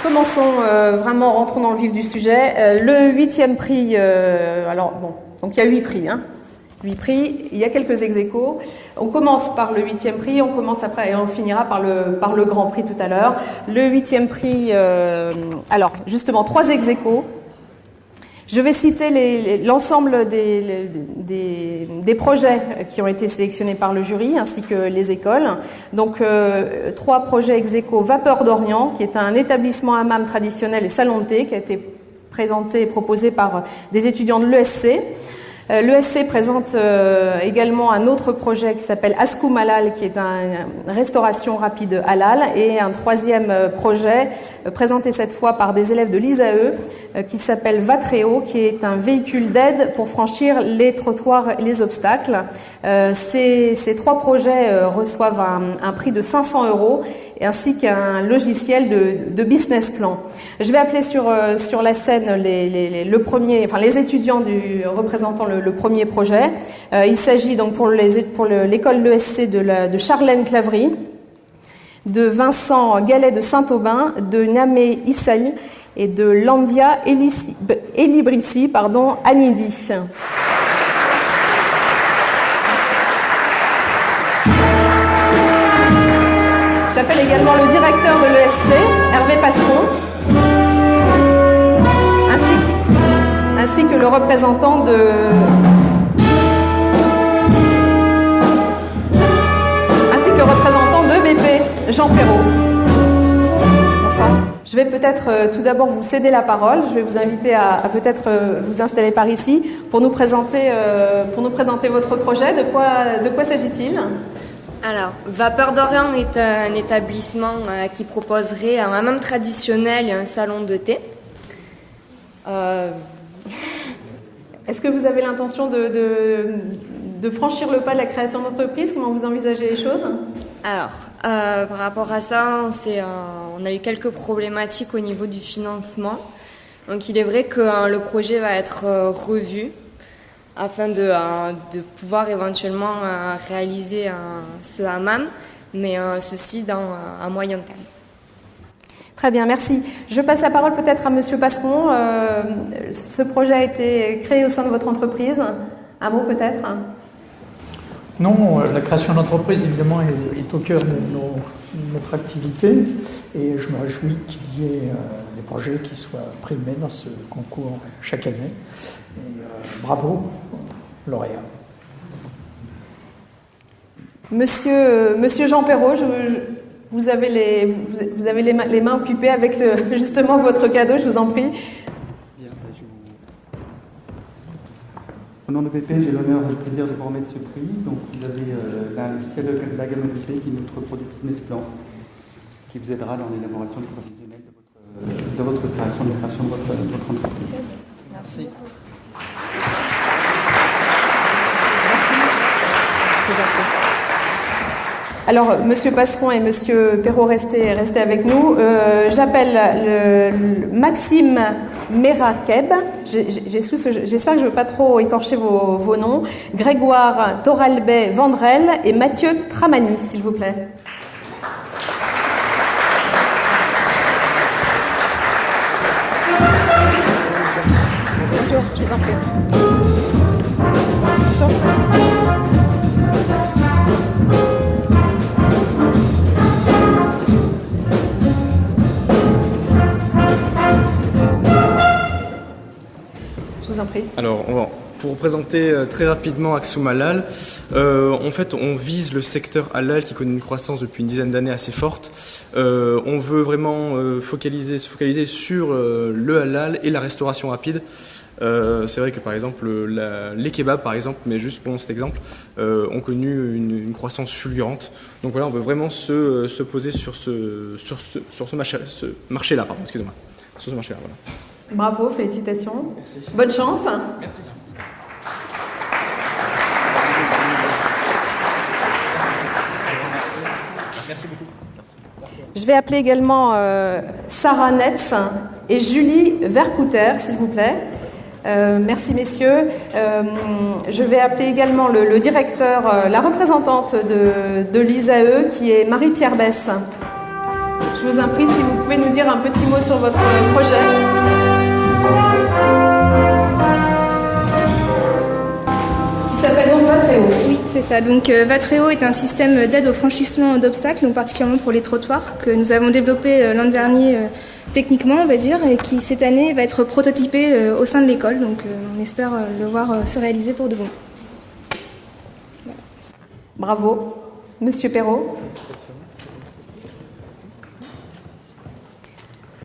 Commençons vraiment, rentrons dans le vif du sujet. Le 8e prix, donc il y a 8 prix, 8 prix, il y a quelques ex-aequo. On commence par le 8e prix, on commence après et on finira par le grand prix tout à l'heure. Le 8e prix, alors justement 3 ex-aequo. Je vais citer l'ensemble des projets qui ont été sélectionnés par le jury ainsi que les écoles. Donc 3 projets ex-aequo Vapeur d'Orient, qui est un établissement hammam traditionnel et salon de thé qui a été présenté et proposé par des étudiants de l'ESC. L'ESC présente également un autre projet qui s'appelle Askoum Halal, qui est une restauration rapide halal, et un 3e projet présenté cette fois par des élèves de l'ISAE qui s'appelle Vatreo, qui est un véhicule d'aide pour franchir les trottoirs et les obstacles. Ces 3 projets reçoivent un prix de 500 € ainsi qu'un logiciel de business plan. Je vais appeler sur la scène les étudiants représentant le premier projet. Il s'agit donc pour l'école l'ESC de Charlène Claverie, de Vincent Gallet de Saint-Aubin, de Namé Issaï et de Landia Elibrissi, Anidi. J'appelle également le directeur de l'ESC, Hervé Passeron, ainsi que le représentant de BP, Jean Perrault. Bonsoir. Je vais peut-être tout d'abord vous céder la parole. Je vais vous inviter à peut-être vous installer par ici pour nous présenter votre projet. De quoi s'agit-il ? Alors, Vapeur d'Orient est un établissement qui proposerait un hammam traditionnel et un salon de thé. Est-ce que vous avez l'intention de franchir le pas de la création d'entreprise ? Comment vous envisagez les choses ? Alors, par rapport à ça, on a eu quelques problématiques au niveau du financement. Donc, il est vrai que le projet va être revu afin de pouvoir éventuellement réaliser ce hammam, mais ceci dans un moyen terme. Très bien, merci. Je passe la parole peut-être à Monsieur Passeron. Ce projet a été créé au sein de votre entreprise. Un mot peut-être ? Non, la création d'entreprise évidemment est au cœur de notre activité et je me réjouis qu'il y ait des projets qui soient primés dans ce concours chaque année. Et, bravo, lauréat. Monsieur Jean Perrault, vous avez les mains occupées avec justement votre cadeau, je vous en prie. Bien, Au nom de BP, j'ai l'honneur et le plaisir de vous remettre ce prix. Donc, vous avez un logiciel de la gamme BP qui est notre produit Business Plan, qui vous aidera dans l'élaboration du provisionnel de votre création, de la création de votre entreprise. Merci. Alors, Monsieur Passeron et Monsieur Perrault, restez avec nous. J'appelle Maxime Merakeb, j'espère que je ne vais pas trop écorcher vos noms, Grégoire Toralbet Vandrel et Mathieu Tramani, s'il vous plaît. Bonjour, je vous en prie. Bonjour. Alors, pour vous présenter très rapidement Askoum Halal, en fait, on vise le secteur halal qui connaît une croissance depuis une dizaine d'années assez forte. On veut vraiment se focaliser sur le halal et la restauration rapide. C'est vrai que par exemple, les kebabs, par exemple, mais juste pour cet exemple, ont connu une croissance fulgurante. Donc voilà, on veut vraiment se poser sur ce marché-là, pardon, excusez-moi. Sur ce marché-là, voilà. Bravo, félicitations. Merci. Bonne chance. Merci. Merci beaucoup. Je vais appeler également Sarah Netz et Julie Vercouter, s'il vous plaît. Merci messieurs. Je vais appeler également le directeur, la représentante de l'ISAE, qui est Marie-Pierre Besse. Je vous en prie, si vous pouvez nous dire un petit mot sur votre projet. Qui s'appelle donc Vatréo. Oui, c'est ça. Donc Vatréo est un système d'aide au franchissement d'obstacles, donc particulièrement pour les trottoirs, que nous avons développé l'an dernier techniquement, on va dire, et qui cette année va être prototypé au sein de l'école. Donc on espère le voir se réaliser pour de bon. Bravo. Monsieur Perrault.